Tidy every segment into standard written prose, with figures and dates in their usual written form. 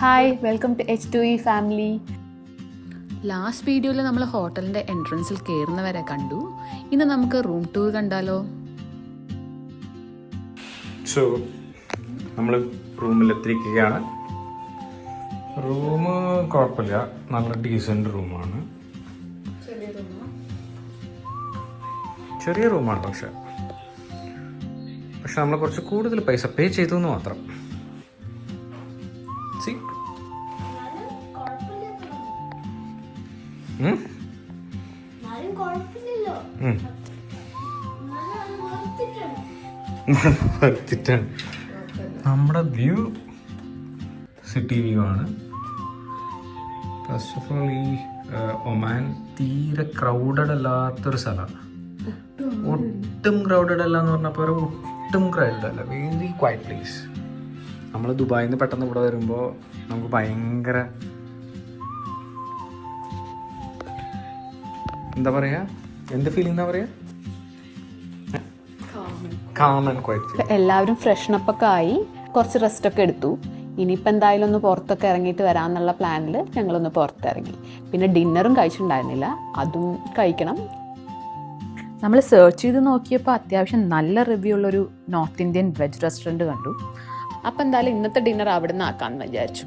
Hi, welcome to H2E family. Last വീഡിയോയിൽ നമ്മൾ ഹോട്ടലിൻ്റെ എൻട്രൻസിൽ കയറുന്നവരെ കണ്ടു. ഇന്ന് നമുക്ക് റൂം ടൂർ കണ്ടാലോ? സോ നമ്മൾ റൂമിലെത്തിയിരിക്കുകയാണ്. റൂം കുഴപ്പമില്ല, നല്ല ഡീസൻറ്റ് റൂമാണ്. ചെറിയ റൂമാണ്, പക്ഷെ നമ്മൾ കുറച്ച് കൂടുതൽ പൈസ പേ ചെയ്തു എന്ന് മാത്രം. നമ്മുടെ വ്യൂ സിറ്റി വ്യൂ ആണ്. ഫസ്റ്റ് ഓഫ് ഓൾ, ഈ ഒമാൻ തീരെ ക്രൗഡഡ് അല്ലാത്തൊരു സ്ഥലമാണ്. ഒട്ടും ക്രൗഡഡ് അല്ല എന്ന് പറഞ്ഞപ്പോൾ ഒട്ടും ക്രൗഡഡ് അല്ല, വെരി ക്വയറ്റ് പ്ലേസ്. നമ്മൾ ദുബായിൽ നിന്ന് പെട്ടെന്ന് ഇവിടെ വരുമ്പോൾ നമുക്ക് ഭയങ്കര എന്താ പറയുക, എന്ത് ഫീലിംഗ് എന്താ പറയുക, എല്ലാവരും ഫ്രഷ്നപ്പ് ഒക്കെ ആയി കുറച്ച് റെസ്റ്റ് ഒക്കെ എടുത്തു. ഇനിയിപ്പോൾ എന്തായാലും ഒന്ന് പുറത്തൊക്കെ ഇറങ്ങിയിട്ട് വരാമെന്നുള്ള പ്ലാനിൽ ഞങ്ങളൊന്ന് പുറത്തിറങ്ങി. പിന്നെ ഡിന്നറും കഴിച്ചിട്ടുണ്ടായിരുന്നില്ല, അതും കഴിക്കണം. നമ്മൾ സെർച്ച് ചെയ്ത് നോക്കിയപ്പോൾ അത്യാവശ്യം നല്ല റിവ്യൂ ഉള്ളൊരു നോർത്ത് ഇന്ത്യൻ വെജ് റെസ്റ്റോറൻറ്റ് കണ്ടു. അപ്പോൾ എന്തായാലും ഇന്നത്തെ ഡിന്നർ അവിടെ നിന്ന് ആക്കാമെന്ന് വിചാരിച്ചു.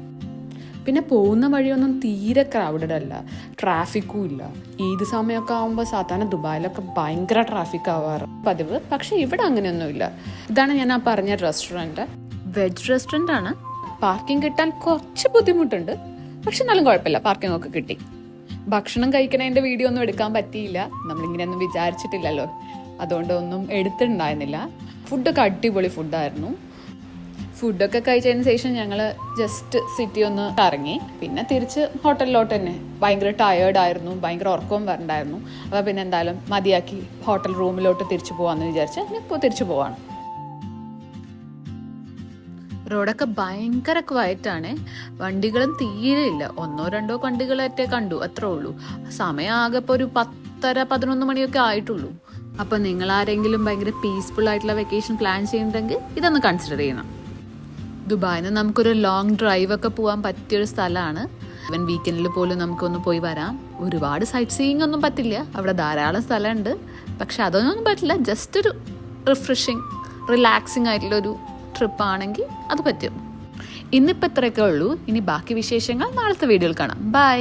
പിന്നെ പോകുന്ന വഴിയൊന്നും തീരെ ക്രൗഡഡ് അല്ല, ട്രാഫിക്കും ഇല്ല. ഈദ് സമയമൊക്കെ ആകുമ്പോൾ സാധാരണ ദുബായിലൊക്കെ ഭയങ്കര ട്രാഫിക് ആവാറ് പതിവ്, പക്ഷെ ഇവിടെ അങ്ങനെയൊന്നുമില്ല. ഇതാണ് ഞാൻ ആ പറഞ്ഞ റെസ്റ്റോറൻറ്റ്, വെജ് റെസ്റ്റോറൻ്റ് ആണ്. പാർക്കിംഗ് കിട്ടാൻ കുറച്ച് ബുദ്ധിമുട്ടുണ്ട്, പക്ഷെ എന്നാലും കുഴപ്പമില്ല, പാർക്കിംഗ് ഒക്കെ കിട്ടി. ഭക്ഷണം കഴിക്കണതിൻ്റെ വീഡിയോ ഒന്നും എടുക്കാൻ പറ്റിയില്ല, നമ്മളിങ്ങനെയൊന്നും വിചാരിച്ചിട്ടില്ലല്ലോ, അതുകൊണ്ട് ഒന്നും എടുത്തിട്ടുണ്ടായിരുന്നില്ല. ഫുഡൊക്കെ അടിപൊളി ഫുഡായിരുന്നു. ഫുഡൊക്കെ കഴിച്ചതിന് ശേഷം ഞങ്ങൾ ജസ്റ്റ് സിറ്റി ഒന്ന് ഇറങ്ങി, പിന്നെ തിരിച്ച് ഹോട്ടലിലോട്ട് തന്നെ. ഭയങ്കര ടയേർഡായിരുന്നു, ഭയങ്കര ഉറക്കവും വരണ്ടായിരുന്നു. അപ്പോൾ പിന്നെ എന്തായാലും മതിയാക്കി ഹോട്ടൽ റൂമിലോട്ട് തിരിച്ചു പോകാമെന്ന് വിചാരിച്ച് ഇപ്പോൾ തിരിച്ചു പോവാണ്. റോഡൊക്കെ ഭയങ്കര ക്വയറ്റാണ്, വണ്ടികളും തീരെ ഇല്ല. 1-2 വണ്ടികളൊക്കെ കണ്ടു, അത്രേ ഉള്ളൂ. സമയം ആകെ ഇപ്പോൾ ഒരു 10-11 മണിയൊക്കെ ആയിട്ടുള്ളൂ. അപ്പോൾ നിങ്ങൾ ആരെങ്കിലും ഭയങ്കര പീസ്ഫുൾ ആയിട്ടുള്ള വെക്കേഷൻ പ്ലാൻ ചെയ്യുന്നുണ്ടെങ്കിൽ ഇതൊന്ന് കൺസിഡർ ചെയ്യണം. ദുബായിൽ നിന്ന് നമുക്കൊരു ലോങ് ഡ്രൈവ് ഒക്കെ പോകാൻ പറ്റിയൊരു സ്ഥലമാണ്. ഈവൻ വീക്കെൻഡിൽ പോലും നമുക്കൊന്ന് പോയി വരാം. ഒരുപാട് സൈറ്റ് സീയിങ് ഒന്നും പറ്റില്ല, അവിടെ ധാരാളം സ്ഥലമുണ്ട്, പക്ഷെ അതൊന്നും പറ്റില്ല. ജസ്റ്റ് ഒരു റിഫ്രഷിങ് റിലാക്സിങ് ആയിട്ടുള്ളൊരു ട്രിപ്പാണെങ്കിൽ അത് പറ്റും. ഇന്നിപ്പോൾ ഇത്രയൊക്കെ ഉള്ളൂ. ഇനി ബാക്കി വിശേഷങ്ങൾ നാളത്തെ വീഡിയോയിൽ കാണാം. ബൈ.